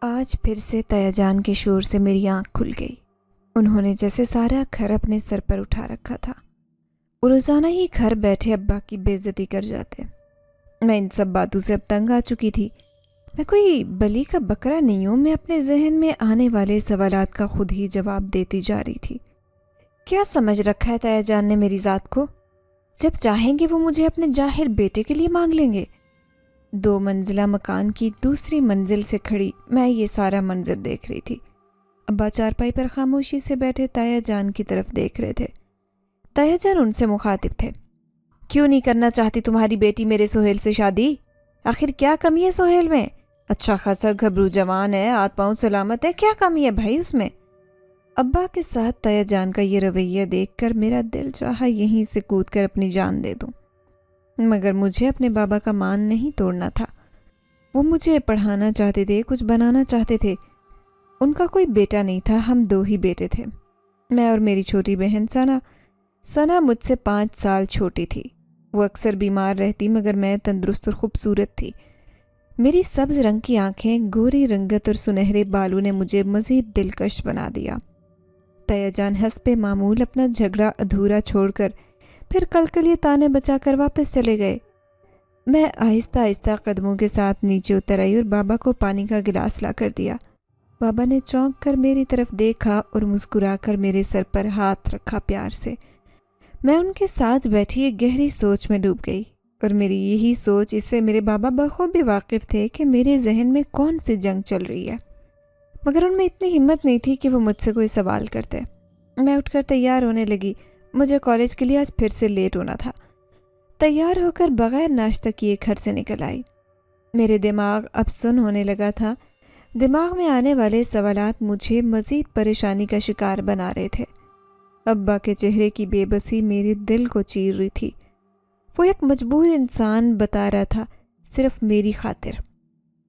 آج پھر سے تیا جان کے شور سے میری آنکھ کھل گئی۔ انہوں نے جیسے سارا گھر اپنے سر پر اٹھا رکھا تھا۔ وہ روزانہ ہی گھر بیٹھے ابا کی بے عزتی کر جاتے۔ میں ان سب باتوں سے اب تنگ آ چکی تھی۔ میں کوئی بلی کا بکرا نہیں ہوں، میں اپنے ذہن میں آنے والے سوالات کا خود ہی جواب دیتی جا رہی تھی۔ کیا سمجھ رکھا ہے تیا جان نے میری ذات کو؟ جب چاہیں گے وہ مجھے اپنے جاہل بیٹے کے لیے مانگ لیں گے۔ 2 منزلہ مکان کی دوسری منزل سے کھڑی میں یہ سارا منظر دیکھ رہی تھی۔ ابا چارپائی پر خاموشی سے بیٹھے تایا جان کی طرف دیکھ رہے تھے۔ تایا جان ان سے مخاطب تھے۔ کیوں نہیں کرنا چاہتی تمہاری بیٹی میرے سہیل سے شادی؟ آخر کیا کمی ہے سہیل میں؟ اچھا خاصا گھبرو جوان ہے، ہاتھ پاؤں سلامت ہے، کیا کمی ہے بھائی اس میں؟ ابا کے ساتھ تایا جان کا یہ رویہ دیکھ کر میرا دل چاہا یہیں سے کود کر اپنی جان دے دوں، مگر مجھے اپنے بابا کا مان نہیں توڑنا تھا۔ وہ مجھے پڑھانا چاہتے تھے، کچھ بنانا چاہتے تھے۔ ان کا کوئی بیٹا نہیں تھا، ہم 2 ہی بیٹے تھے، میں اور میری چھوٹی بہن ثنا۔ ثنا مجھ سے 5 سال چھوٹی تھی۔ وہ اکثر بیمار رہتی مگر میں تندرست اور خوبصورت تھی۔ میری سبز رنگ کی آنکھیں، گوری رنگت اور سنہرے بالوں نے مجھے مزید دلکش بنا دیا۔ تیا جان حسب معمول اپنا جھگڑا ادھورا چھوڑ کر پھر کلکلیے تانے بچا کر واپس چلے گئے۔ میں آہستہ آہستہ قدموں کے ساتھ نیچے اتر آئی اور بابا کو پانی کا گلاس لا کر دیا۔ بابا نے چونک کر میری طرف دیکھا اور مسکرا کر میرے سر پر ہاتھ رکھا پیار سے۔ میں ان کے ساتھ بیٹھی ایک گہری سوچ میں ڈوب گئی، اور میری یہی سوچ، اس سے میرے بابا بخوبی واقف تھے کہ میرے ذہن میں کون سی جنگ چل رہی ہے، مگر ان میں اتنی ہمت نہیں تھی کہ وہ مجھ سے کوئی سوال کرتے۔ میں اٹھ کر تیار ہونے لگی، مجھے کالج کے لیے آج پھر سے لیٹ ہونا تھا۔ تیار ہو کر بغیر ناشتہ کیے گھر سے نکل آئی۔ میرے دماغ اب سن ہونے لگا تھا۔ دماغ میں آنے والے سوالات مجھے مزید پریشانی کا شکار بنا رہے تھے۔ ابا کے چہرے کی بے بسی میرے دل کو چیر رہی تھی۔ وہ ایک مجبور انسان بتا رہا تھا، صرف میری خاطر۔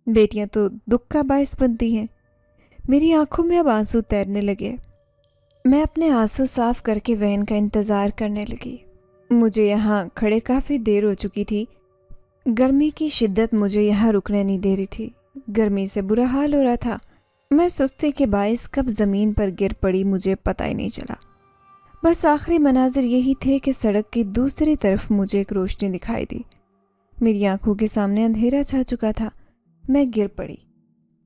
بیٹیاں تو دکھ کا باعث بنتی ہیں۔ میری آنکھوں میں اب آنسو تیرنے لگے۔ میں اپنے آنسو صاف کر کے وین کا انتظار کرنے لگی۔ مجھے یہاں کھڑے کافی دیر ہو چکی تھی۔ گرمی کی شدت مجھے یہاں رکنے نہیں دے رہی تھی۔ گرمی سے برا حال ہو رہا تھا۔ میں سستی کے باعث کب زمین پر گر پڑی مجھے پتہ ہی نہیں چلا۔ بس آخری مناظر یہی تھے کہ سڑک کی دوسری طرف مجھے ایک روشنی دکھائی دی۔ میری آنکھوں کے سامنے اندھیرا چھا چکا تھا۔ میں گر پڑی،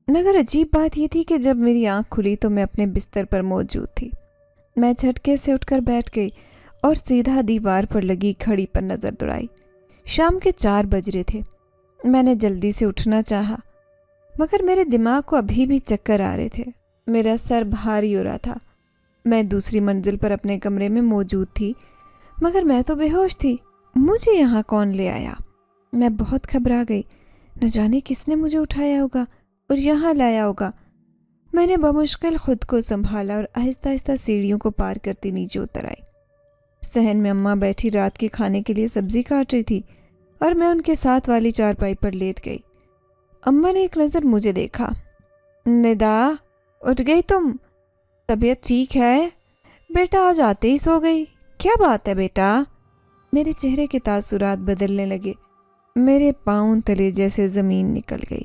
مگر عجیب بات یہ تھی کہ جب میری آنکھ کھلی تو میں اپنے بستر پر موجود تھی۔ میں جھٹکے سے اٹھ کر بیٹھ گئی اور سیدھا دیوار پر لگی گھڑی پر نظر دوڑائی۔ شام کے 4 بج رہے تھے۔ میں نے جلدی سے اٹھنا چاہا، مگر میرے دماغ کو ابھی بھی چکر آ رہے تھے۔ میرا سر بھاری ہو رہا تھا۔ میں دوسری منزل پر اپنے کمرے میں موجود تھی، مگر میں تو بے ہوش تھی۔ مجھے یہاں کون لے آیا؟ میں بہت گھبرا گئی۔ نہ جانے کس نے مجھے اٹھایا ہوگا اور یہاں لایا ہوگا۔ میں نے بمشکل خود کو سنبھالا اور آہستہ آہستہ سیڑھیوں کو پار کرتی نیچے اتر آئی۔ صحن میں اماں بیٹھی رات کے کھانے کے لیے سبزی کاٹ رہی تھی اور میں ان کے ساتھ والی چارپائی پر لیٹ گئی۔ اماں نے ایک نظر مجھے دیکھا۔ ندا، اٹھ گئی تم؟ طبیعت ٹھیک ہے؟ بیٹا آج آتے ہی سو گئی، کیا بات ہے بیٹا؟ میرے چہرے کے تاثرات بدلنے لگے۔ میرے پاؤں تلے جیسے زمین نکل گئی۔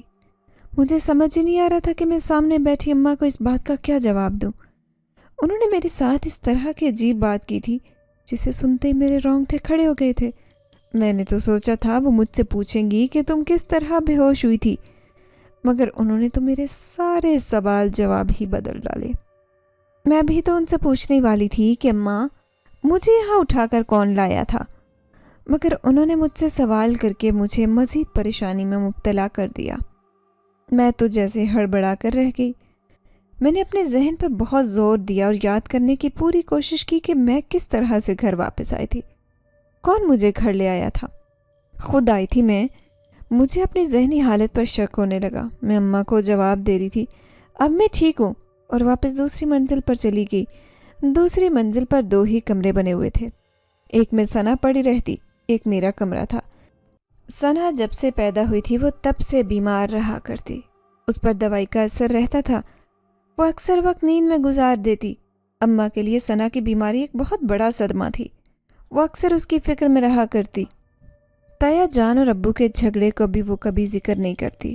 مجھے سمجھ ہی نہیں آ رہا تھا کہ میں سامنے بیٹھی اماں کو اس بات کا کیا جواب دوں۔ انہوں نے میرے ساتھ اس طرح کی عجیب بات کی تھی جسے سنتے ہی میرے رونگٹے کھڑے ہو گئے تھے۔ میں نے تو سوچا تھا وہ مجھ سے پوچھیں گی کہ تم کس طرح بے ہوش ہوئی تھی، مگر انہوں نے تو میرے سارے سوال جواب ہی بدل ڈالے۔ میں بھی تو ان سے پوچھنے والی تھی کہ اماں مجھے یہاں اٹھا کر کون لایا تھا، مگر انہوں نے مجھ سے سوال کر کے مجھے مزید پریشانی میں مبتلا کر دیا۔ میں تو جیسے ہڑبڑا کر رہ گئی۔ میں نے اپنے ذہن پر بہت زور دیا اور یاد کرنے کی پوری کوشش کی کہ میں کس طرح سے گھر واپس آئی تھی، کون مجھے گھر لے آیا تھا۔ خود آئی تھی میں؟ مجھے اپنی ذہنی حالت پر شک ہونے لگا۔ میں اماں کو جواب دے رہی تھی، اب میں ٹھیک ہوں، اور واپس دوسری منزل پر چلی گئی۔ دوسری منزل پر 2 ہی کمرے بنے ہوئے تھے۔ ایک میں ثنا پڑی رہتی، ایک میرا کمرہ تھا۔ ثنا جب سے پیدا ہوئی تھی وہ تب سے بیمار رہا کرتی۔ اس پر دوائی کا اثر رہتا تھا۔ وہ اکثر وقت نیند میں گزار دیتی۔ اماں کے لیے ثنا کی بیماری ایک بہت بڑا صدمہ تھی۔ وہ اکثر اس کی فکر میں رہا کرتی۔ تایا جان اور ابو کے جھگڑے کو بھی وہ کبھی ذکر نہیں کرتی۔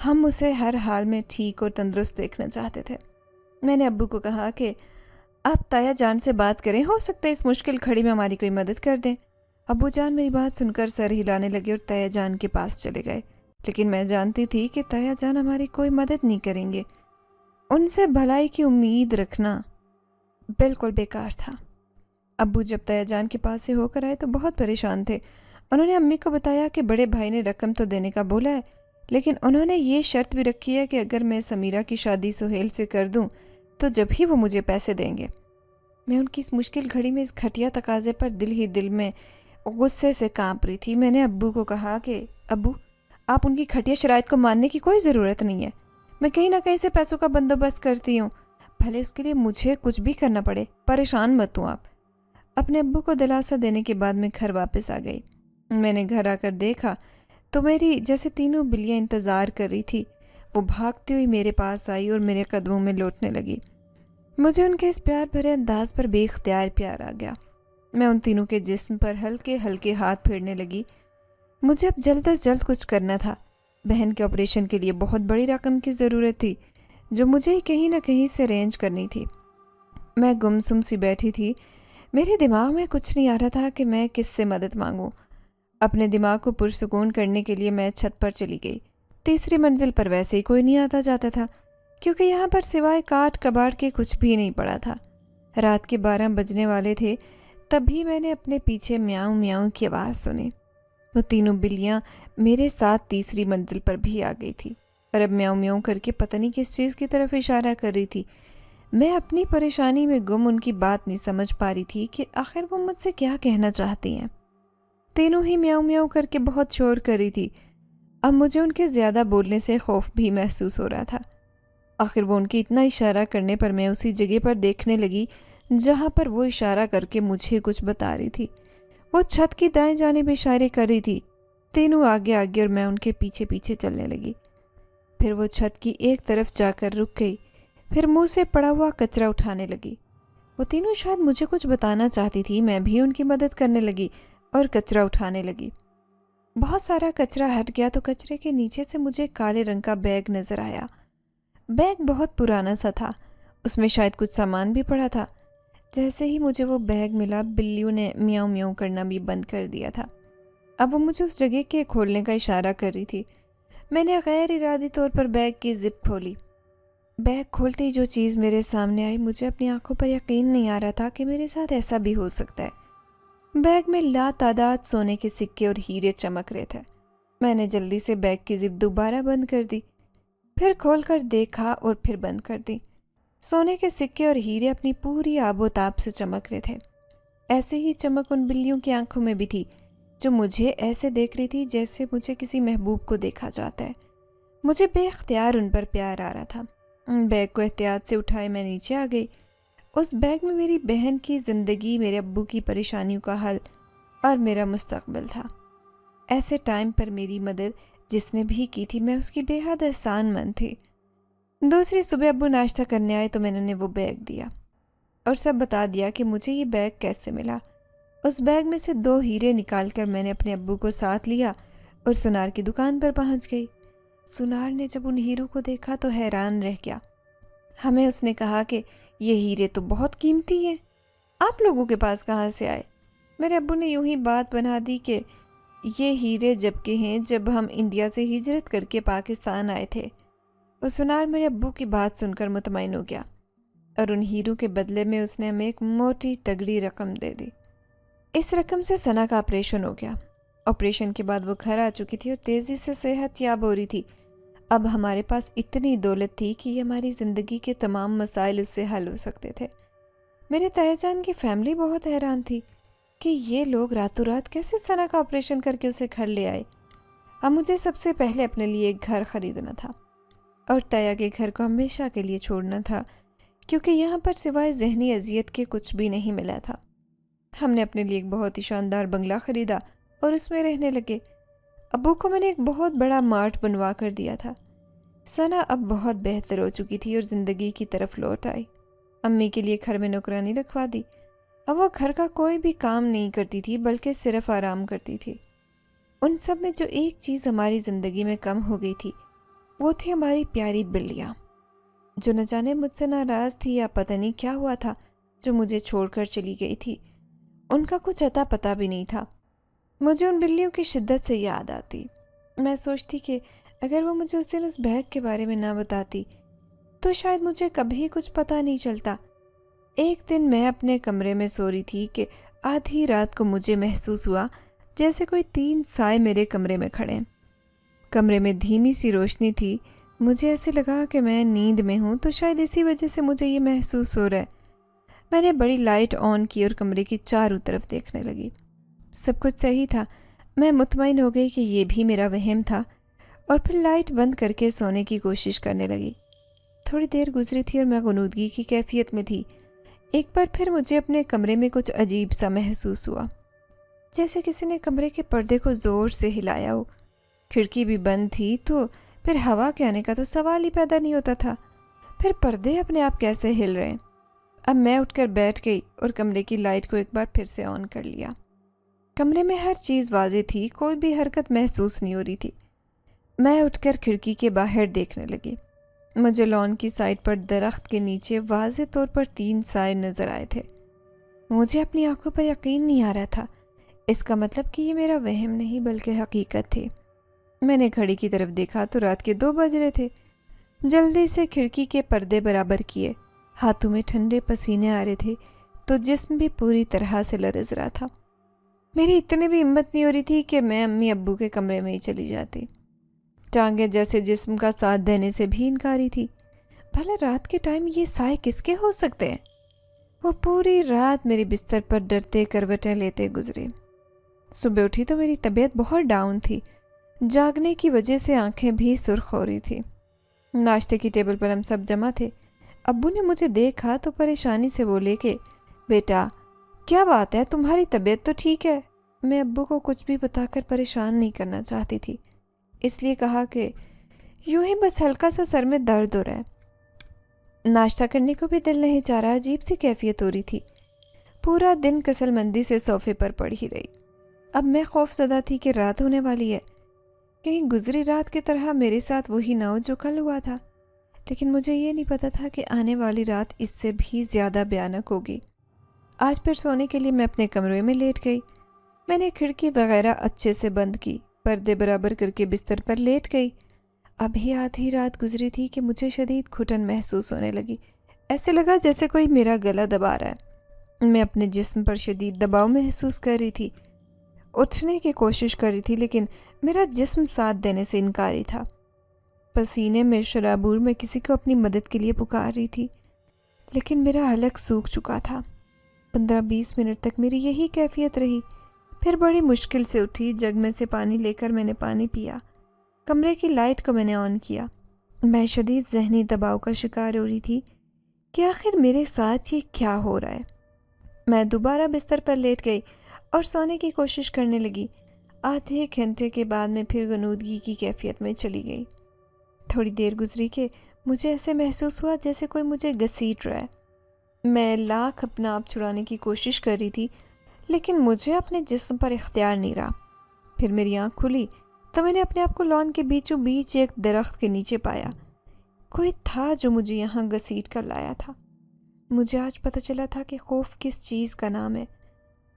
ہم اسے ہر حال میں ٹھیک اور تندرست دیکھنا چاہتے تھے۔ میں نے ابو کو کہا کہ آپ تایا جان سے بات کریں، ہو سکتا ہے اس مشکل گھڑی میں ہماری کوئی مدد کر دیں۔ ابو جان میری بات سن کر سر ہلانے لگے اور تایا جان کے پاس چلے گئے، لیکن میں جانتی تھی کہ تایا جان ہماری کوئی مدد نہیں کریں گے۔ ان سے بھلائی کی امید رکھنا بالکل بیکار تھا۔ ابو جب تایا جان کے پاس سے ہو کر آئے تو بہت پریشان تھے۔ انہوں نے امی کو بتایا کہ بڑے بھائی نے رقم تو دینے کا بولا ہے، لیکن انہوں نے یہ شرط بھی رکھی ہے کہ اگر میں سمیرہ کی شادی سہیل سے کر دوں تو جب ہی وہ مجھے پیسے دیں گے۔ میں ان کی اس مشکل گھڑی میں اس گھٹیا تقاضے پر دل ہی دل میں غصے سے کانپ رہی تھی۔ میں نے ابو کو کہا کہ ابو، آپ ان کی گھٹیا شرائط کو ماننے کی کوئی ضرورت نہیں ہے۔ میں کہیں نہ کہیں سے پیسوں کا بندوبست کرتی ہوں، بھلے اس کے لیے مجھے کچھ بھی کرنا پڑے، پریشان مت ہوں آپ۔ اپنے ابو کو دلاسا دینے کے بعد میں گھر واپس آ گئی۔ میں نے گھر آ کر دیکھا تو میری جیسے تینوں بلیاں انتظار کر رہی تھی، وہ بھاگتی ہوئی میرے پاس آئی اور میرے قدموں میں لوٹنے لگی۔ مجھے ان کے اس پیار بھرے انداز پر بے اختیار پیار آ گیا۔ میں ان تینوں کے جسم پر ہلکے ہلکے ہاتھ پھیرنے لگی۔ مجھے اب جلد از جلد کچھ کرنا تھا۔ بہن کے آپریشن کے لیے بہت بڑی رقم کی ضرورت تھی جو مجھے کہیں نہ کہیں سے ارینج کرنی تھی۔ میں گمسم سی بیٹھی تھی، میرے دماغ میں کچھ نہیں آ رہا تھا کہ میں کس سے مدد مانگوں۔ اپنے دماغ کو پرسکون کرنے کے لیے میں چھت پر چلی گئی۔ تیسری منزل پر ویسے ہی کوئی نہیں آتا جاتا تھا، کیونکہ یہاں پر سوائے کاٹ کباڑ کے کچھ بھی نہیں پڑا تھا۔ رات کے 12 بجنے والے تھے، تبھی میں نے اپنے پیچھے میاؤں میاؤں کی آواز سنی۔ وہ تینوں بلیاں میرے ساتھ تیسری منزل پر بھی آ گئی تھی اور اب میاؤں میاؤں کر کے پتہ نہیں کس چیز کی طرف اشارہ کر رہی تھی۔ میں اپنی پریشانی میں گم ان کی بات نہیں سمجھ پا رہی تھی کہ آخر وہ مجھ سے کیا کہنا چاہتی ہیں۔ تینوں ہی میاؤں میاؤں کر کے بہت شور کر رہی تھی۔ اب مجھے ان کے زیادہ بولنے سے خوف بھی محسوس ہو رہا تھا۔ آخر وہ ان کے اتنا اشارہ کرنے پر میں اسی جگہ پر دیکھنے لگی جہاں پر وہ اشارہ کر کے مجھے کچھ بتا رہی تھی۔ وہ چھت کی دائیں جانب اشارے کر رہی تھی۔ تینوں آگے آگے اور میں ان کے پیچھے پیچھے چلنے لگی۔ پھر وہ چھت کی ایک طرف جا کر رک گئی، پھر منہ سے پڑا ہوا کچرا اٹھانے لگی۔ وہ تینوں شاید مجھے کچھ بتانا چاہتی تھی۔ میں بھی ان کی مدد کرنے لگی اور کچرا اٹھانے لگی۔ بہت سارا کچرا ہٹ گیا تو کچرے کے نیچے سے مجھے کالے رنگ کا بیگ نظر آیا۔ بیگ بہت پرانا سا تھا، اس میں شاید کچھ سامان بھی پڑا تھا۔ جیسے ہی مجھے وہ بیگ ملا، بلیوں نے میاؤں میاؤں کرنا بھی بند کر دیا تھا۔ اب وہ مجھے اس جگہ کے کھولنے کا اشارہ کر رہی تھی۔ میں نے غیر ارادی طور پر بیگ کی زپ کھولی۔ بیگ کھولتے ہی جو چیز میرے سامنے آئی، مجھے اپنی آنکھوں پر یقین نہیں آ رہا تھا کہ میرے ساتھ ایسا بھی ہو سکتا ہے۔ بیگ میں لاتعداد سونے کے سکے اور ہیرے چمک رہے تھے۔ میں نے جلدی سے بیگ کی زپ دوبارہ بند کر دی، پھر کھول کر دیکھا اور پھر بند کر دی۔ سونے کے سکے اور ہیرے اپنی پوری آب و تاب سے چمک رہے تھے۔ ایسے ہی چمک ان بلیوں کی آنکھوں میں بھی تھی جو مجھے ایسے دیکھ رہی تھی جیسے مجھے کسی محبوب کو دیکھا جاتا ہے۔ مجھے بے اختیار ان پر پیار آ رہا تھا۔ بیگ کو احتیاط سے اٹھائے میں نیچے آ گئی۔ اس بیگ میں میری بہن کی زندگی، میرے ابو کی پریشانیوں کا حل اور میرا مستقبل تھا۔ ایسے ٹائم پر میری مدد جس نے بھی کی تھی، میں اس کی بے حد احسان مند تھی۔ دوسری صبح ابو ناشتہ کرنے آئے تو میں نے انہیں وہ بیگ دیا اور سب بتا دیا کہ مجھے یہ بیگ کیسے ملا۔ اس بیگ میں سے 2 ہیرے نکال کر میں نے اپنے ابو کو ساتھ لیا اور سونار کی دکان پر پہنچ گئی۔ سونار نے جب ان ہیروں کو دیکھا تو حیران رہ گیا۔ ہمیں اس نے کہا کہ یہ ہیرے تو بہت قیمتی ہیں، آپ لوگوں کے پاس کہاں سے آئے؟ میرے ابو نے یوں ہی بات بنا دی کہ یہ ہیرے جب کے ہیں جب ہم انڈیا سے ہجرت کر کے پاکستان آئے تھے۔ وہ سونار میرے ابو کی بات سن کر مطمئن ہو گیا اور ان ہیروں کے بدلے میں اس نے ہمیں ایک موٹی تگڑی رقم دے دی۔ اس رقم سے ثنا کا آپریشن ہو گیا۔ آپریشن کے بعد وہ گھر آ چکی تھی اور تیزی سے صحت یاب ہو رہی تھی۔ اب ہمارے پاس اتنی دولت تھی کہ یہ ہماری زندگی کے تمام مسائل اس سے حل ہو سکتے تھے۔ میرے تایا جان کی فیملی بہت حیران تھی کہ یہ لوگ راتوں رات کیسے ثنا کا آپریشن کر کے اسے گھر لے آئے۔ اب مجھے سب سے پہلے اپنے لیے ایک گھر خریدنا تھا اور تایا کے گھر کو ہمیشہ کے لیے چھوڑنا تھا، کیونکہ یہاں پر سوائے ذہنی اذیت کے کچھ بھی نہیں ملا تھا۔ ہم نے اپنے لیے ایک بہت ہی شاندار بنگلہ خریدا اور اس میں رہنے لگے۔ ابو کو میں نے ایک بہت بڑا مارٹ بنوا کر دیا تھا۔ ثنا اب بہت بہتر ہو چکی تھی اور زندگی کی طرف لوٹ آئی۔ امی کے لیے گھر میں نوکرانی رکھوا دی۔ اب وہ گھر کا کوئی بھی کام نہیں کرتی تھی بلکہ صرف آرام کرتی تھی۔ ان سب میں جو ایک چیز ہماری زندگی میں کم ہو گئی تھی وہ تھی ہماری پیاری بلیاں، جو نہ جانے مجھ سے ناراض تھی یا پتہ نہیں کیا ہوا تھا جو مجھے چھوڑ کر چلی گئی تھی۔ ان کا کچھ اتا پتہ بھی نہیں تھا۔ مجھے ان بلیوں کی شدت سے یاد آتی۔ میں سوچتی کہ اگر وہ مجھے اس دن اس بیگ کے بارے میں نہ بتاتی تو شاید مجھے کبھی کچھ پتہ نہیں چلتا۔ ایک دن میں اپنے کمرے میں سو رہی تھی کہ آدھی رات کو مجھے محسوس ہوا جیسے کوئی 3 سائے میرے کمرے میں کھڑے ہیں۔ کمرے میں دھیمی سی روشنی تھی۔ مجھے ایسے لگا کہ میں نیند میں ہوں، تو شاید اسی وجہ سے مجھے یہ محسوس ہو رہا ہے۔ میں نے بڑی لائٹ آن کی اور کمرے کی چاروں طرف دیکھنے لگی۔ سب کچھ صحیح تھا۔ میں مطمئن ہو گئی کہ یہ بھی میرا وہم تھا، اور پھر لائٹ بند کر کے سونے کی کوشش کرنے لگی۔ تھوڑی دیر گزری تھی اور میں غنودگی کی کیفیت میں تھی۔ ایک بار پھر مجھے اپنے کمرے میں کچھ عجیب سا محسوس ہوا، جیسے کسی نے کمرے کے پردے کو زور سے ہلایا ہو۔ کھڑکی بھی بند تھی، تو پھر ہوا کے آنے کا تو سوال ہی پیدا نہیں ہوتا تھا۔ پھر پردے اپنے آپ کیسے ہل رہے ہیں؟ اب میں اٹھ کر بیٹھ گئی اور کمرے کی لائٹ کو ایک بار پھر سے آن کر لیا۔ کمرے میں ہر چیز واضح تھی، کوئی بھی حرکت محسوس نہیں ہو رہی تھی۔ میں اٹھ کر کھڑکی کے باہر دیکھنے لگی۔ مجھے لان کی سائڈ پر درخت کے نیچے واضح طور پر 3 سائے نظر آئے تھے۔ مجھے اپنی آنکھوں پر یقین نہیں آ رہا تھا۔ اس کا مطلب کہ یہ میرا وہم نہیں بلکہ حقیقت تھی۔ میں نے گھڑی کی طرف دیکھا تو رات کے 2 بج رہے تھے۔ جلدی سے کھڑکی کے پردے برابر کیے۔ ہاتھوں میں ٹھنڈے پسینے آ رہے تھے، تو جسم بھی پوری طرح سے لرز رہا تھا۔ میری اتنی بھی ہمت نہیں ہو رہی تھی کہ میں امی ابو کے کمرے میں ہی چلی جاتی۔ ٹانگیں جیسے جسم کا ساتھ دینے سے بھی انکاری تھی۔ بھلا رات کے ٹائم یہ سائے کس کے ہو سکتے ہیں؟ وہ پوری رات میری بستر پر ڈرتے کروٹیں لیتے گزرے۔ صبح اٹھی تو میری طبیعت بہت ڈاؤن تھی۔ جاگنے کی وجہ سے آنکھیں بھی سرخ ہو رہی تھی۔ ناشتے کی ٹیبل پر ہم سب جمع تھے۔ ابو نے مجھے دیکھا تو پریشانی سے بولے کہ بیٹا کیا بات ہے، تمہاری طبیعت تو ٹھیک ہے؟ میں ابو کو کچھ بھی بتا کر پریشان نہیں کرنا چاہتی تھی، اس لیے کہا کہ یوں ہی بس ہلکا سا سر میں درد ہو رہا ہے۔ ناشتہ کرنے کو بھی دل نہیں چاہ رہا، عجیب سی کیفیت ہو رہی تھی۔ پورا دن کسل مندی سے صوفے پر پڑی رہی۔ اب میں خوف زدہ تھی کہ رات ہونے والی ہے، کہیں گزری رات کی طرح میرے ساتھ وہی نہ ہو جو کل ہوا تھا۔ لیکن مجھے یہ نہیں پتا تھا کہ آنے والی رات اس سے بھی زیادہ بھیانک ہوگی۔ آج پھر سونے کے لیے میں اپنے کمرے میں لیٹ گئی۔ میں نے کھڑکی وغیرہ اچھے سے بند کی، پردے برابر کر کے بستر پر لیٹ گئی۔ ابھی آدھی رات گزری تھی کہ مجھے شدید گھٹن محسوس ہونے لگی۔ ایسے لگا جیسے کوئی میرا گلا دبا رہا ہے۔ میں اپنے جسم پر شدید دباؤ محسوس کر رہی تھی۔ اٹھنے کی کوشش کر رہی تھی، لیکن میرا جسم ساتھ دینے سے انکاری تھا۔ پسینے میں شرابور میں کسی کو اپنی مدد کے لیے پکار رہی تھی، لیکن میرا حلق سوکھ چکا تھا۔ 15-20 منٹ تک میری یہی کیفیت رہی۔ پھر بڑی مشکل سے اٹھی، جگ میں سے پانی لے کر میں نے پانی پیا۔ کمرے کی لائٹ کو میں نے آن کیا۔ میں شدید ذہنی دباؤ کا شکار ہو رہی تھی کہ آخر میرے ساتھ یہ کیا ہو رہا ہے۔ میں دوبارہ بستر پر لیٹ گئی اور سونے کی کوشش کرنے لگی۔ آدھے گھنٹے کے بعد میں پھر غنودگی کی کیفیت میں چلی گئی۔ تھوڑی دیر گزری کہ مجھے ایسے محسوس ہوا جیسے کوئی مجھے گھسیٹ رہا ہے۔ میں لاکھ اپنا آپ چھڑانے کی کوشش کر رہی تھی، لیکن مجھے اپنے جسم پر اختیار نہیں رہا۔ پھر میری آنکھ کھلی تو میں نے اپنے آپ کو لان کے بیچوں بیچ ایک درخت کے نیچے پایا۔ کوئی تھا جو مجھے یہاں گھسیٹ کر لایا تھا۔ مجھے آج پتہ چلا تھا کہ خوف کس چیز کا نام ہے۔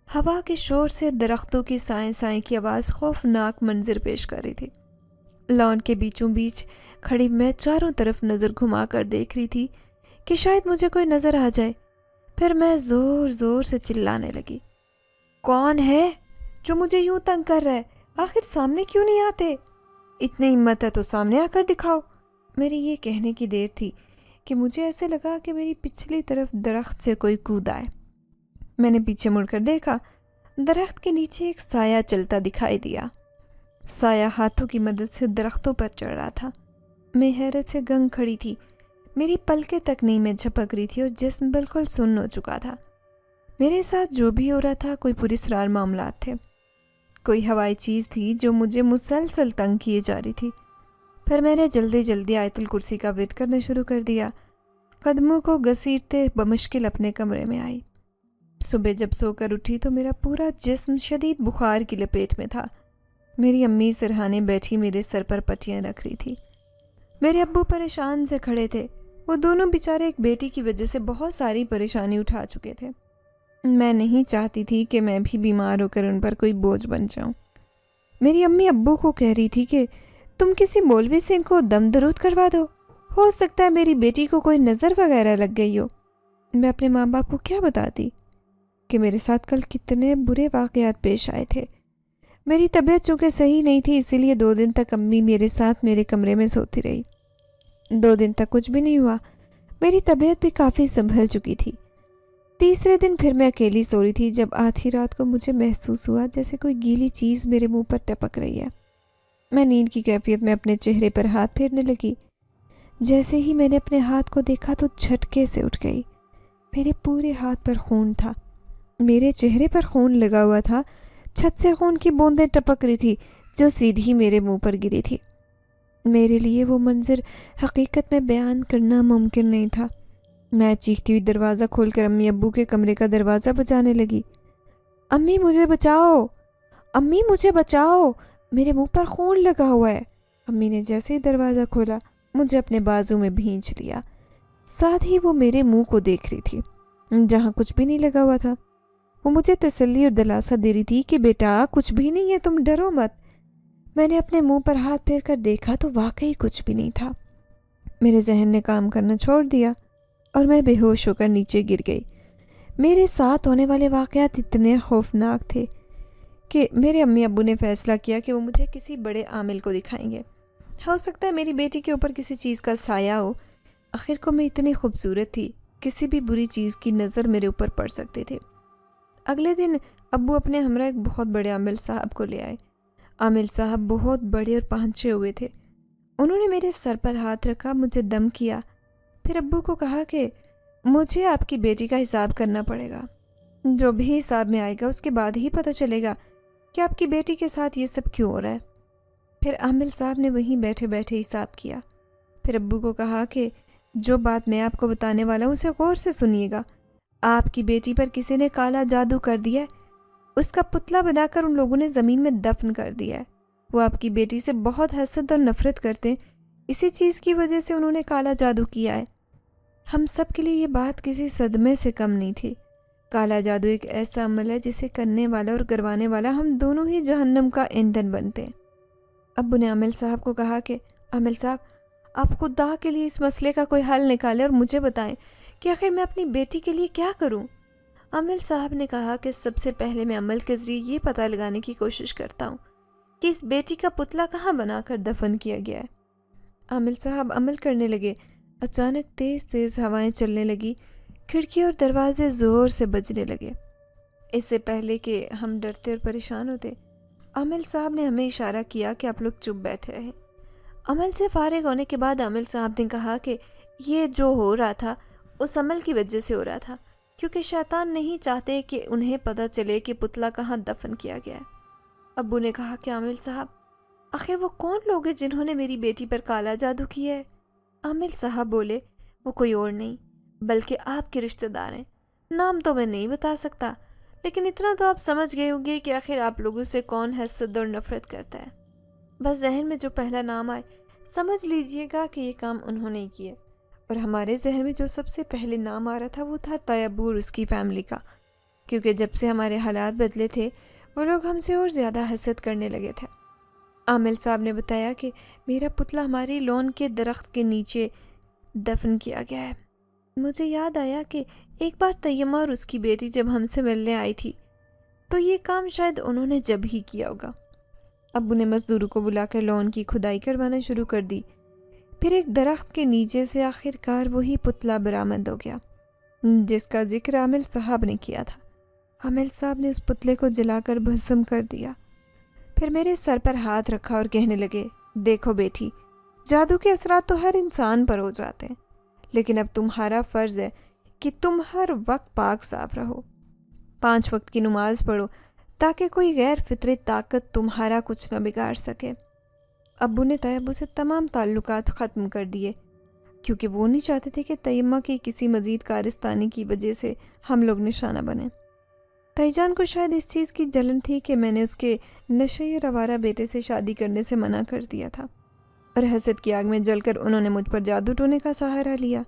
ہوا کے شور سے درختوں کی سائیں سائیں کی آواز خوفناک منظر پیش کر رہی تھی۔ لان کے بیچوں بیچ کھڑی میں چاروں طرف نظر گھما کر دیکھ رہی تھی کہ شاید مجھے کوئی نظر آ جائے۔ پھر میں زور زور سے چلانے لگی، کون ہے جو مجھے یوں تنگ کر رہا ہے؟ آخر سامنے کیوں نہیں آتے؟ اتنی ہمت ہے تو سامنے آ کر دکھاؤ۔ میری یہ کہنے کی دیر تھی کہ مجھے ایسے لگا کہ میری پچھلی طرف درخت سے کوئی کودا ہے۔ میں نے پیچھے مڑ کر دیکھا، درخت کے نیچے ایک سایہ چلتا دکھائی دیا۔ سایہ ہاتھوں کی مدد سے درختوں پر چڑھ رہا تھا۔ میں حیرت سے گنگ کھڑی تھی۔ میری پلکیں تک نہیں میں جھپک رہی تھی اور جسم بالکل سن ہو چکا تھا۔ میرے ساتھ جو بھی ہو رہا تھا کوئی پراسرار معاملات تھے، کوئی ہوائی چیز تھی جو مجھے مسلسل تنگ کیے جا رہی تھی۔ پھر میں نے جلدی جلدی آیت الکرسی کا ورد کرنا شروع کر دیا۔ قدموں کو گھسیٹتے بمشکل اپنے کمرے میں آئی۔ صبح جب سو کر اٹھی تو میرا پورا جسم شدید بخار کی لپیٹ میں تھا۔ میری امی سرہانے بیٹھی میرے سر پر پٹیاں رکھ رہی تھی۔ میرے ابو پریشان سے کھڑے تھے. وہ دونوں بیچارے ایک بیٹی کی وجہ سے بہت ساری پریشانی اٹھا چکے تھے. میں نہیں چاہتی تھی کہ میں بھی بیمار ہو کر ان پر کوئی بوجھ بن جاؤں. میری امی ابو کو کہہ رہی تھی کہ تم کسی مولوی سے ان کو دم درود کروا دو، ہو سکتا ہے میری بیٹی کو کوئی نظر وغیرہ لگ گئی ہو. میں اپنے ماں باپ کو کیا بتاتی کہ میرے ساتھ کل کتنے برے واقعات پیش آئے تھے. میری طبیعت چونکہ صحیح نہیں تھی، اسی لیے 2 دن تک امی میرے ساتھ میرے کمرے میں سوتی رہی. 2 دن تک کچھ بھی نہیں ہوا. میری طبیعت بھی کافی سنبھل چکی تھی. تیسرے دن پھر میں اکیلی سو رہی تھی جب آدھی رات کو مجھے محسوس ہوا جیسے کوئی گیلی چیز میرے منہ پر ٹپک رہی ہے. میں نیند کی کیفیت میں اپنے چہرے پر ہاتھ پھیرنے لگی. جیسے ہی میں نے اپنے ہاتھ کو دیکھا تو جھٹکے سے اٹھ گئی. میرے پورے ہاتھ پر خون تھا، میرے چہرے پر خون لگا ہوا تھا. چھت سے خون کی بوندیں ٹپک رہی تھی جو سیدھی میرے منہ پر گری تھی. میرے لیے وہ منظر حقیقت میں بیان کرنا ممکن نہیں تھا. میں چیختی ہوئی دروازہ کھول کر امی ابو کے کمرے کا دروازہ بجانے لگی. امی مجھے بچاؤ، امی مجھے بچاؤ، میرے منہ پر خون لگا ہوا ہے. امی نے جیسے ہی دروازہ کھولا مجھے اپنے بازو میں بھینچ لیا. ساتھ ہی وہ میرے منہ کو دیکھ رہی تھی جہاں کچھ بھی نہیں لگا ہوا تھا. وہ مجھے تسلی اور دلاسا دے رہی تھی کہ بیٹا کچھ بھی نہیں ہے، تم ڈرو مت. میں نے اپنے منہ پر ہاتھ پھیر کر دیکھا تو واقعی کچھ بھی نہیں تھا. میرے ذہن نے کام کرنا چھوڑ دیا اور میں بے ہوش ہو کر نیچے گر گئی. میرے ساتھ ہونے والے واقعات اتنے خوفناک تھے کہ میرے امی ابو نے فیصلہ کیا کہ وہ مجھے کسی بڑے عامل کو دکھائیں گے. ہو سکتا ہے میری بیٹی کے اوپر کسی چیز کا سایہ ہو. آخر کو میں اتنی خوبصورت تھی، کسی بھی بری چیز کی نظر میرے اوپر پڑ سکتے تھے. اگلے دن ابو اپنے ہمراہ ایک بہت بڑے عامل صاحب کو لے آئے. عامل صاحب بہت بڑے اور پانچے ہوئے تھے. انہوں نے میرے سر پر ہاتھ رکھا، مجھے دم کیا. پھر ابو کو کہا کہ مجھے آپ کی بیٹی کا حساب کرنا پڑے گا. جو بھی حساب میں آئے گا اس کے بعد ہی پتہ چلے گا کہ آپ کی بیٹی کے ساتھ یہ سب کیوں ہو رہا ہے. پھر عامل صاحب نے وہیں بیٹھے بیٹھے حساب کیا. پھر ابو کو کہا کہ جو بات میں آپ کو بتانے والا ہوں اسے غور سے سنیے گا. آپ کی بیٹی پر کسی نے کالا جادو کر دیا ہے. اس کا پتلا بنا کر ان لوگوں نے زمین میں دفن کر دیا ہے. وہ آپ کی بیٹی سے بہت حسد اور نفرت کرتے ہیں. اسی چیز کی وجہ سے انہوں نے کالا جادو کیا ہے. ہم سب کے لیے یہ بات کسی صدمے سے کم نہیں تھی. کالا جادو ایک ایسا عمل ہے جسے کرنے والا اور کروانے والا ہم دونوں ہی جہنم کا ایندھن بنتے ہیں. ابو نے عامل صاحب کو کہا کہ عامل صاحب آپ خدا کے لیے اس مسئلے کا کوئی حل نکالیں اور مجھے بتائیں کہ آخر میں اپنی بیٹی کے لیے کیا کروں. عامل صاحب نے کہا کہ سب سے پہلے میں عمل کے ذریعے یہ پتہ لگانے کی کوشش کرتا ہوں کہ اس بیٹی کا پتلا کہاں بنا کر دفن کیا گیا ہے. عامل صاحب عمل کرنے لگے. اچانک تیز تیز ہوائیں چلنے لگی. کھڑکی اور دروازے زور سے بجنے لگے. اس سے پہلے کہ ہم ڈرتے اور پریشان ہوتے، عامل صاحب نے ہمیں اشارہ کیا کہ آپ لوگ چپ بیٹھے رہیں. عمل سے فارغ ہونے کے بعد عامل صاحب نے کہا کہ یہ جو ہو رہا تھا اس عمل کی وجہ سے ہو رہا تھا، کیونکہ شیطان نہیں چاہتے کہ انہیں پتہ چلے کہ پتلا کہاں دفن کیا گیا ہے. ابو نے کہا کہ عامل صاحب آخر وہ کون لوگ ہیں جنہوں نے میری بیٹی پر کالا جادو کیا ہے؟ عامل صاحب بولے وہ کوئی اور نہیں بلکہ آپ کے رشتہ دار ہیں. نام تو میں نہیں بتا سکتا، لیکن اتنا تو آپ سمجھ گئے ہوں گے کہ آخر آپ لوگوں سے کون حسد اور نفرت کرتا ہے. بس ذہن میں جو پہلا نام آئے سمجھ لیجئے گا کہ یہ کام انہوں نے کیے. اور ہمارے ذہن میں جو سب سے پہلے نام آ رہا تھا وہ تھا طیبو اور اس کی فیملی کا، کیونکہ جب سے ہمارے حالات بدلے تھے وہ لوگ ہم سے اور زیادہ حسد کرنے لگے تھے. عامل صاحب نے بتایا کہ میرا پتلا ہماری لون کے درخت کے نیچے دفن کیا گیا ہے. مجھے یاد آیا کہ ایک بار طیمہ اور اس کی بیٹی جب ہم سے ملنے آئی تھی تو یہ کام شاید انہوں نے جب ہی کیا ہوگا. ابو نے مزدوروں کو بلا کر لون کی کھدائی کروانا شروع کر دی. پھر ایک درخت کے نیچے سے آخر کار وہی پتلا برآمد ہو گیا جس کا ذکر عامل صاحب نے کیا تھا. عامل صاحب نے اس پتلے کو جلا کر بھسم کر دیا. پھر میرے سر پر ہاتھ رکھا اور کہنے لگے دیکھو بیٹی، جادو کے اثرات تو ہر انسان پر ہو جاتے ہیں، لیکن اب تمہارا فرض ہے کہ تم ہر وقت پاک صاف رہو، 5 وقت کی نماز پڑھو تاکہ کوئی غیر فطری طاقت تمہارا کچھ نہ بگاڑ سکے. ابو نے طیبو سے تمام تعلقات ختم کر دیے کیونکہ وہ نہیں چاہتے تھے کہ طیمہ کی کسی مزید کارستانی کی وجہ سے ہم لوگ نشانہ بنیں. طی جان کو شاید اس چیز کی جلن تھی کہ میں نے اس کے نشئی اور آوارہ بیٹے سے شادی کرنے سے منع کر دیا تھا. اور حسد کی آگ میں جل کر انہوں نے مجھ پر جادو ٹونے کا سہارا لیا۔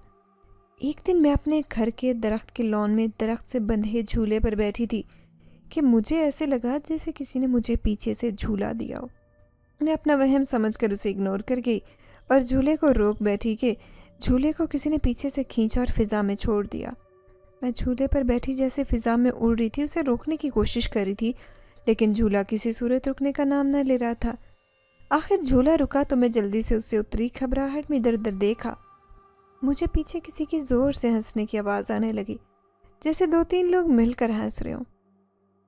ایک دن میں اپنے گھر کے درخت کے لان میں درخت سے بندھے جھولے پر بیٹھی تھی کہ مجھے ایسے لگا جیسے کسی نے مجھے پیچھے سے جھولا دیا ہو۔ میں اپنا وہم سمجھ کر اسے اگنور کر گئی اور جھولے کو روک بیٹھی کہ جھولے کو کسی نے پیچھے سے کھینچا اور فضا میں چھوڑ دیا۔ میں جھولے پر بیٹھی جیسے فضا میں اڑ رہی تھی اسے روکنے کی کوشش کر رہی تھی، لیکن جھولا کسی صورت رکنے کا نام نہ لے رہا تھا۔ آخر جھولا رکا تو میں جلدی سے اس سے اتری، گھبراہٹ میں ادھر ادھر دیکھا۔ مجھے پیچھے کسی کی زور سے ہنسنے کی آواز آنے لگی، جیسے 2-3 لوگ مل کر ہنس رہے ہوں۔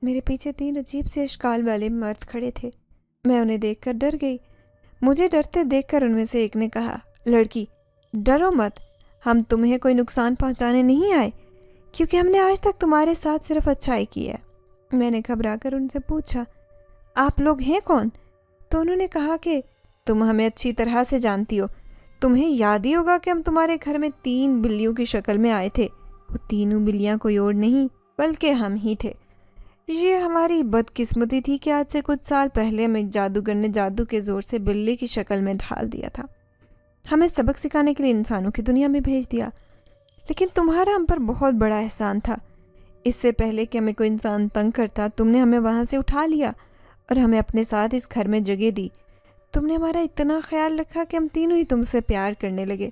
میرے پیچھے 3 عجیب سے اشکال والے مرد کھڑے تھے۔ میں انہیں دیکھ کر ڈر گئی۔ مجھے ڈرتے دیکھ کر ان میں سے ایک نے کہا، لڑکی ڈرو مت، ہم تمہیں کوئی نقصان پہنچانے نہیں آئے، کیونکہ ہم نے آج تک تمہارے ساتھ صرف اچھائی کی ہے۔ میں نے گھبرا کر ان سے پوچھا، آپ لوگ ہیں کون؟ تو انہوں نے کہا کہ تم ہمیں اچھی طرح سے جانتی ہو، تمہیں یاد ہی ہوگا کہ ہم تمہارے گھر میں 3 بلیوں کی شکل میں آئے تھے۔ وہ تینوں بلیاں کوئی اور نہیں بلکہ ہم ہی تھے۔ یہ ہماری بدقسمتی تھی کہ آج سے کچھ سال پہلے ہم ایک جادوگر نے جادو کے زور سے بلی کی شکل میں ڈھال دیا تھا، ہمیں سبق سکھانے کے لیے انسانوں کی دنیا میں بھیج دیا۔ لیکن تمہارا ہم پر بہت بڑا احسان تھا۔ اس سے پہلے کہ ہمیں کوئی انسان تنگ کرتا، تم نے ہمیں وہاں سے اٹھا لیا اور ہمیں اپنے ساتھ اس گھر میں جگہ دی۔ تم نے ہمارا اتنا خیال رکھا کہ ہم تینوں ہی تم سے پیار کرنے لگے۔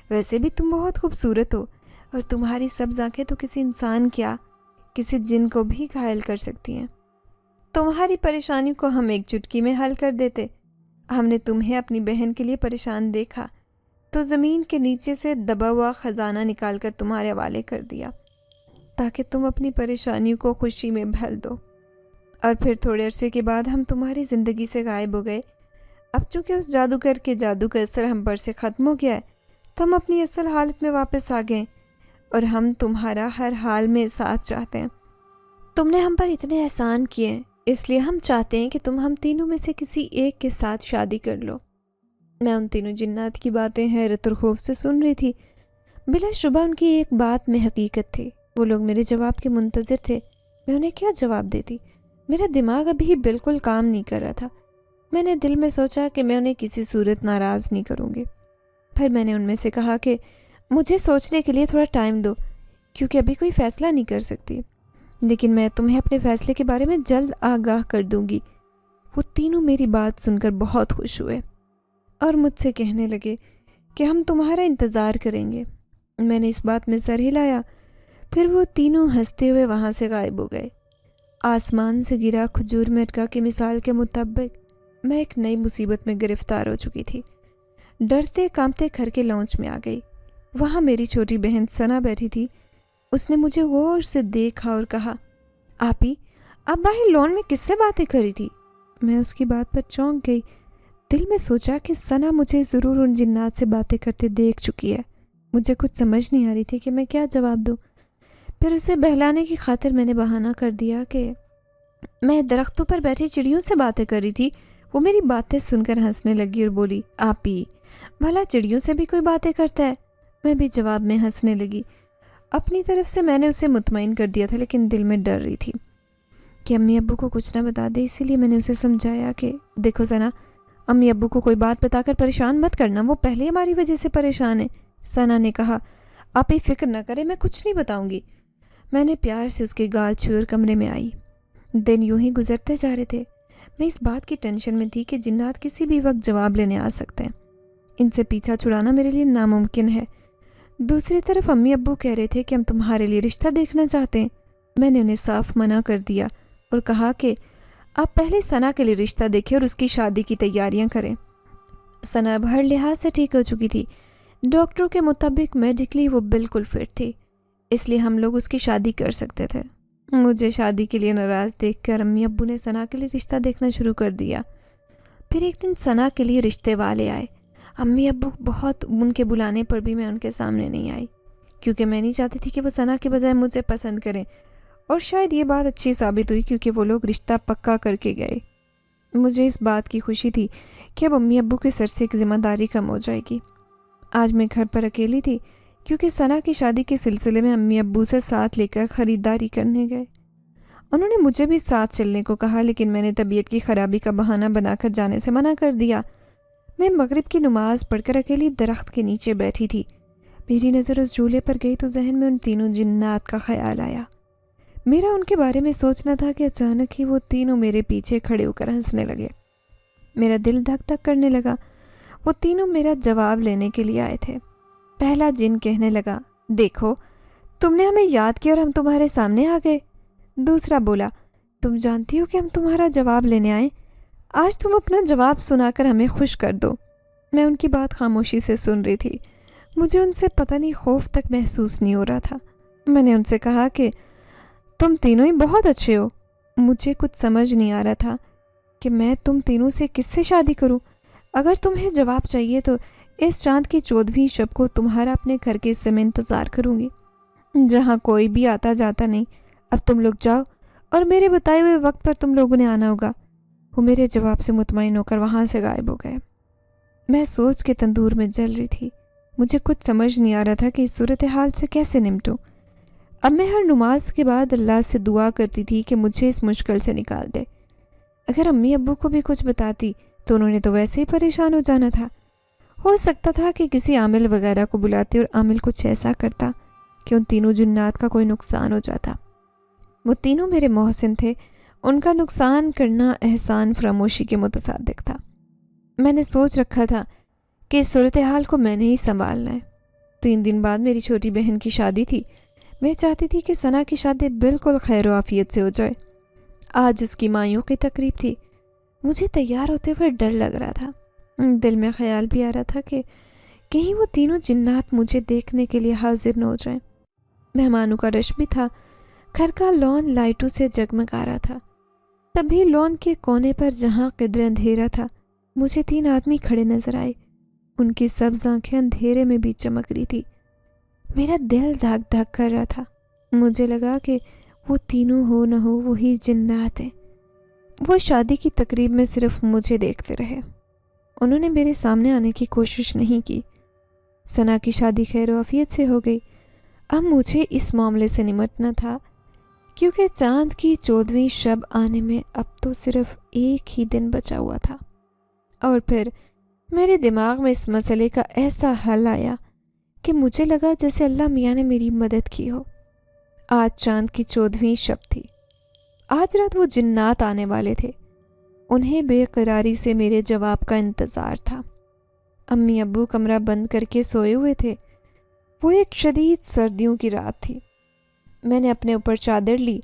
ویسے بھی تم بہت خوبصورت ہو، اور تمہاری سبز آنکھیں تو کسی انسان کیا کسی جن کو بھی گھائل کر سکتی ہیں۔ تمہاری پریشانی کو ہم ایک چٹکی میں حل کر دیتے۔ ہم نے تمہیں اپنی بہن کے لیے پریشان دیکھا تو زمین کے نیچے سے دبا ہوا خزانہ نکال کر تمہارے حوالے کر دیا تاکہ تم اپنی پریشانیوں کو خوشی میں بھل دو۔ اور پھر تھوڑے عرصے کے بعد ہم تمہاری زندگی سے غائب ہو گئے۔ اب چونکہ اس جادوگر کے جادو کا اثر ہم پر سے ختم ہو گیا ہے تو ہم اپنی اصل حالت میں واپس آ گئے، اور ہم تمہارا ہر حال میں ساتھ چاہتے ہیں۔ تم نے ہم پر اتنے احسان کیے ہیں، اس لیے ہم چاہتے ہیں کہ تم ہم تینوں میں سے کسی ایک کے ساتھ شادی کر لو۔ میں ان تینوں جنات کی باتیں حیرت اور خوف سے سن رہی تھی۔ بلا شبہ ان کی ایک بات میں حقیقت تھی۔ وہ لوگ میرے جواب کے منتظر تھے۔ میں انہیں کیا جواب دیتی؟ میرا دماغ ابھی بالکل کام نہیں کر رہا تھا۔ میں نے دل میں سوچا کہ میں انہیں کسی صورت ناراض نہیں کروں گی۔ پھر میں نے ان میں سے کہا کہ مجھے سوچنے کے لیے تھوڑا ٹائم دو، کیونکہ ابھی کوئی فیصلہ نہیں کر سکتی، لیکن میں تمہیں اپنے فیصلے کے بارے میں جلد آگاہ کر دوں گی۔ وہ تینوں میری بات سن کر بہت خوش ہوئے اور مجھ سے کہنے لگے کہ ہم تمہارا انتظار کریں گے۔ میں نے اس بات میں سر ہلایا۔ پھر وہ تینوں ہنستے ہوئے وہاں سے غائب ہو گئے۔ آسمان سے گرا کھجور میں اٹکا کی مثال کے مطابق میں ایک نئی مصیبت میں گرفتار ہو چکی تھی۔ ڈرتے کانپتے گھر کے لانچ میں آ گئی۔ وہاں میری چھوٹی بہن ثنا بیٹھی تھی۔ اس نے مجھے غور سے دیکھا اور کہا، آپی آپ باہر لان میں کس سے باتیں کری تھی؟ میں اس کی بات پر چونک گئی۔ دل میں سوچا کہ ثنا مجھے ضرور ان جنات سے باتیں کرتے دیکھ چکی ہے۔ مجھے کچھ سمجھ نہیں آ رہی تھی کہ میں کیا جواب دوں۔ پھر اسے بہلانے کی خاطر میں نے بہانہ کر دیا کہ میں درختوں پر بیٹھی چڑیوں سے باتیں کر رہی تھی۔ وہ میری باتیں سن کر ہنسنے لگی اور بولی، آپی بھلا چڑیوں سے بھی کوئی باتیں کرتا ہے؟ میں بھی جواب میں ہنسنے لگی۔ اپنی طرف سے میں نے اسے مطمئن کر دیا تھا، لیکن دل میں ڈر رہی تھی کہ امی ابو کو کچھ نہ بتا دے، اسی لیے میں نے اسے سمجھایا کہ دیکھو ثنا، امی ابو کو کوئی بات بتا کر پریشان مت کرنا، وہ پہلے ہماری وجہ سے پریشان ہے۔ ثنا نے کہا، آپ ہی فکر نہ کریں، میں کچھ نہیں بتاؤں گی۔ میں نے پیار سے اس کے گال چھوئے اور کمرے میں آئی۔ دن یوں ہی گزرتے جا رہے تھے۔ میں اس بات کی ٹینشن میں تھی کہ جنات کسی بھی وقت جواب لینے آ سکتے ہیں۔ ان سے پیچھا چھڑانا میرے لیے ناممکن ہے۔ دوسری طرف امی ابو کہہ رہے تھے کہ ہم تمہارے لیے رشتہ دیکھنا چاہتے ہیں۔ میں نے انہیں صاف منع کر دیا اور کہا کہ آپ پہلے ثنا کے لیے رشتہ دیکھیں اور اس کی شادی کی تیاریاں کریں۔ ثنا اب ہر لحاظ سے ٹھیک ہو چکی تھی۔ ڈاکٹروں کے مطابق میڈیکلی وہ بالکل فٹ تھی، اس لیے ہم لوگ اس کی شادی کر سکتے تھے۔ مجھے شادی کے لیے ناراض دیکھ کر امی ابو نے ثنا کے لیے رشتہ دیکھنا شروع کر دیا۔ پھر ایک دن ثنا کے لیے رشتے والے آئے۔ امی ابو بہت ان کے بلانے پر بھی میں ان کے سامنے نہیں آئی، کیونکہ میں نہیں چاہتی تھی کہ وہ ثنا کے بجائے مجھے پسند کریں، اور شاید یہ بات اچھی ثابت ہوئی کیونکہ وہ لوگ رشتہ پکا کر کے گئے۔ مجھے اس بات کی خوشی تھی کہ اب امی ابو کے سر سے ایک ذمہ داری کم ہو جائے گی۔ آج میں گھر پر اکیلی تھی کیونکہ ثنا کی شادی کے سلسلے میں امی ابو سے ساتھ لے کر خریداری کرنے گئے۔ انہوں نے مجھے بھی ساتھ چلنے کو کہا، لیکن میں نے طبیعت کی خرابی کا بہانہ بنا کر جانے سے منع کر دیا۔ میں مغرب کی نماز پڑھ کر اکیلی درخت کے نیچے بیٹھی تھی۔ میری نظر اس جھولے پر گئی تو ذہن میں ان تینوں جنات کا خیال آیا۔ میرا ان کے بارے میں سوچنا تھا کہ اچانک ہی وہ تینوں میرے پیچھے کھڑے ہو کر ہنسنے لگے۔ میرا دل دھک دھک کرنے لگا۔ وہ تینوں میرا جواب لینے کے لیے آئے تھے۔ پہلا جن کہنے لگا، دیکھو تم نے ہمیں یاد کیا اور ہم تمہارے سامنے آ گئے۔ دوسرا بولا، تم جانتی ہو کہ ہم تمہارا جواب لینے آئے، آج تم اپنا جواب سنا کر ہمیں خوش کر دو۔ میں ان کی بات خاموشی سے سن رہی تھی۔ مجھے ان سے پتہ نہیں خوف تک محسوس نہیں ہو رہا تھا۔ میں نے ان سے کہا کہ تم تینوں ہی بہت اچھے ہو۔ مجھے کچھ سمجھ نہیں آ رہا تھا کہ میں تم تینوں سے کس سے شادی کروں۔ اگر تمہیں جواب چاہیے تو اس چاند کی 14ویں شب کو تمہارا اپنے گھر کے حصے میں انتظار کروں گی، جہاں کوئی بھی آتا جاتا نہیں۔ اب تم لوگ جاؤ اور میرے بتائے ہوئے وقت پر تم لوگوں نے آنا ہوگا۔ وہ میرے جواب سے مطمئن ہو کر وہاں سے غائب ہو گئے۔ میں سوچ کے تندور میں جل رہی تھی۔ مجھے کچھ سمجھ نہیں آ رہا تھا کہ اس صورتحال سے کیسے نمٹوں۔ اب میں ہر نماز کے بعد اللہ سے دعا کرتی تھی کہ مجھے اس مشکل سے نکال دے۔ اگر امی ابو کو بھی کچھ بتاتی تو انہوں نے تو ویسے ہی پریشان ہو جانا تھا۔ ہو سکتا تھا کہ کسی عامل وغیرہ کو بلاتے اور عامل کچھ ایسا کرتا کہ ان تینوں جنات کا کوئی نقصان ہو جاتا۔ وہ تینوں میرے محسن تھے، ان کا نقصان کرنا احسان فراموشی کے متصادق تھا۔ میں نے سوچ رکھا تھا کہ اس صورتحال کو میں نے ہی سنبھالنا ہے۔ 3 دن بعد میری چھوٹی بہن کی شادی تھی۔ میں چاہتی تھی کہ ثنا کی شادی بالکل خیر و عافیت سے ہو جائے۔ آج اس کی مایوں کی تقریب تھی۔ مجھے تیار ہوتے ہوئے ڈر لگ رہا تھا۔ دل میں خیال بھی آ رہا تھا کہ کہیں وہ تینوں جنات مجھے دیکھنے کے لیے حاضر نہ ہو جائیں۔ مہمانوں کا رش بھی تھا۔ گھر کا لان لائٹوں سے جگمگا رہا تھا۔ تبھی لان کے کونے پر جہاں قدر اندھیرا تھا، مجھے 3 آدمی کھڑے نظر آئے۔ ان کی سبز آنکھیں اندھیرے میں بھی چمک رہی تھی۔ میرا دل دھک دھک کر رہا تھا۔ مجھے لگا کہ وہ تینوں ہو نہ ہو وہی جنات ہیں۔ وہ شادی کی تقریب میں صرف مجھے دیکھتے رہے۔ انہوں نے میرے سامنے آنے کی کوشش نہیں کی۔ ثنا کی شادی خیر و عافیت سے ہو گئی۔ اب مجھے اس معاملے سے نمٹنا تھا، کیونکہ چاند کی 14ویں شب آنے میں اب تو صرف ایک ہی دن بچا ہوا تھا۔ اور پھر میرے دماغ میں اس مسئلے کا ایسا حل آیا کہ مجھے لگا جیسے اللہ میاں نے میری مدد کی ہو۔ آج چاند کی 14ویں شب تھی۔ آج رات وہ جنات آنے والے تھے۔ انہیں بے قراری سے میرے جواب کا انتظار تھا۔ امی ابو کمرہ بند کر کے سوئے ہوئے تھے۔ وہ ایک شدید سردیوں کی رات تھی۔ میں نے اپنے اوپر چادر لی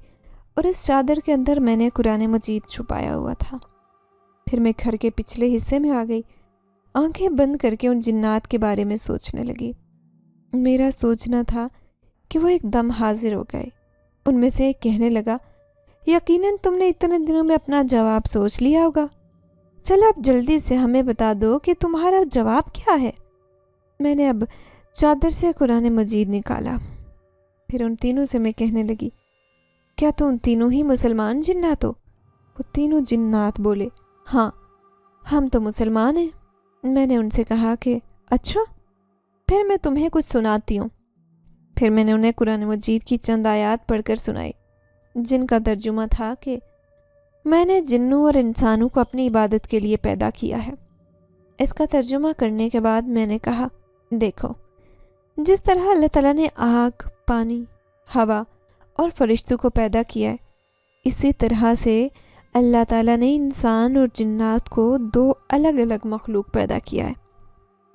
اور اس چادر کے اندر میں نے قرآن مجید چھپایا ہوا تھا۔ پھر میں گھر کے پچھلے حصے میں آ گئی۔ آنکھیں بند کر کے ان جنات کے بارے میں سوچنے لگی۔ میرا سوچنا تھا کہ وہ ایک دم حاضر ہو گئے۔ ان میں سے ایک کہنے لگا، یقیناً تم نے اتنے دنوں میں اپنا جواب سوچ لیا ہوگا۔ چلو اب جلدی سے ہمیں بتا دو کہ تمہارا جواب کیا ہے۔ میں نے اب چادر سے قرآن مجید نکالا۔ پھر ان تینوں سے میں کہنے لگی، کیا تم تینوں ہی مسلمان جنات ہو؟ وہ تینوں جنات بولے، ہاں ہم تو مسلمان ہیں۔ میں نے ان سے کہا کہ اچھا، پھر میں تمہیں کچھ سناتی ہوں۔ پھر میں نے انہیں قرآن مجید کی چند آیات پڑھ کر سنائی، جن کا ترجمہ تھا کہ میں نے جنوں اور انسانوں کو اپنی عبادت کے لیے پیدا کیا ہے۔ اس کا ترجمہ کرنے کے بعد میں نے کہا، دیکھو جس طرح اللہ تعالیٰ نے آگ، پانی، ہوا اور فرشتوں کو پیدا کیا ہے، اسی طرح سے اللہ تعالیٰ نے انسان اور جنات کو 2 الگ الگ مخلوق پیدا کیا ہے۔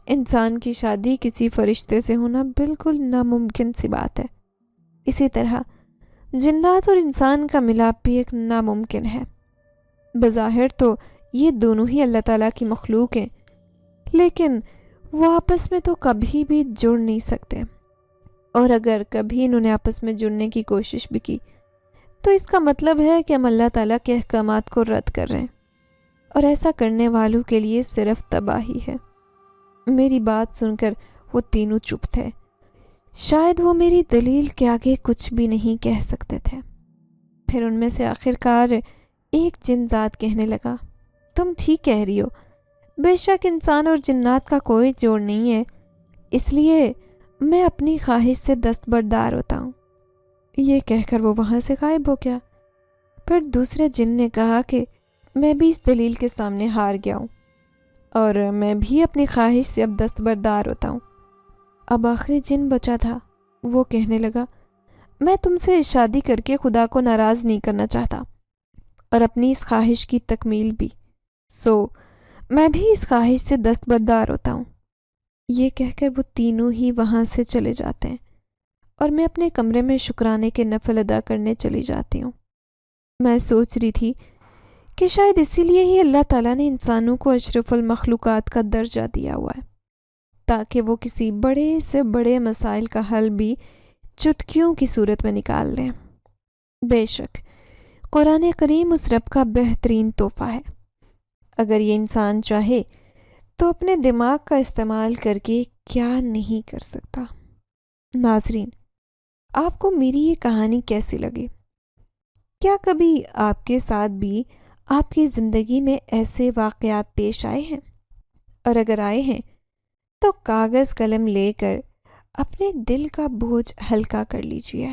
انسان کی شادی کسی فرشتے سے ہونا بالکل ناممکن سی بات ہے۔ اسی طرح جنات اور انسان کا ملاپ بھی ایک ناممکن ہے۔ بظاہر تو یہ دونوں ہی اللہ تعالیٰ کی مخلوق ہیں، لیکن وہ آپس میں تو کبھی بھی جڑ نہیں سکتے، اور اگر کبھی انہوں نے آپس میں جڑنے کی کوشش بھی کی تو اس کا مطلب ہے کہ ہم اللہ تعالیٰ کے احکامات کو رد کر رہے ہیں، اور ایسا کرنے والوں کے لیے صرف تباہی ہے۔ میری بات سن کر وہ تینوں چپ تھے۔ شاید وہ میری دلیل کے آگے کچھ بھی نہیں کہہ سکتے تھے۔ پھر ان میں سے آخرکار ایک جن ذات کہنے لگا، تم ٹھیک کہہ رہی ہو، بے شک انسان اور جنات کا کوئی جوڑ نہیں ہے، اس لیے میں اپنی خواہش سے دستبردار ہوتا ہوں۔ یہ کہہ کر وہ وہاں سے غائب ہو گیا۔ پھر دوسرے جن نے کہا کہ میں بھی اس دلیل کے سامنے ہار گیا ہوں۔ اور میں بھی اپنی خواہش سے اب دستبردار ہوتا ہوں۔ اب آخری جن بچا تھا وہ کہنے لگا، میں تم سے شادی کر کے خدا کو ناراض نہیں کرنا چاہتا اور اپنی اس خواہش کی تکمیل بھی، میں بھی اس خواہش سے دستبردار ہوتا ہوں۔ یہ کہہ کر وہ تینوں ہی وہاں سے چلے جاتے ہیں اور میں اپنے کمرے میں شکرانے کے نفل ادا کرنے چلی جاتی ہوں۔ میں سوچ رہی تھی کہ شاید اسی لیے ہی اللہ تعالیٰ نے انسانوں کو اشرف المخلوقات کا درجہ دیا ہوا ہے، تاکہ وہ کسی بڑے سے بڑے مسائل کا حل بھی چٹکیوں کی صورت میں نکال لیں۔ بے شک قرآن کریم اس رب کا بہترین تحفہ ہے۔ اگر یہ انسان چاہے تو اپنے دماغ کا استعمال کر کے کیا نہیں کر سکتا۔ ناظرین، آپ کو میری یہ کہانی کیسی لگی؟ کیا کبھی آپ کے ساتھ بھی آپ کی زندگی میں ایسے واقعات پیش آئے ہیں؟ اور اگر آئے ہیں تو کاغذ قلم لے کر اپنے دل کا بوجھ ہلکا کر لیجیے۔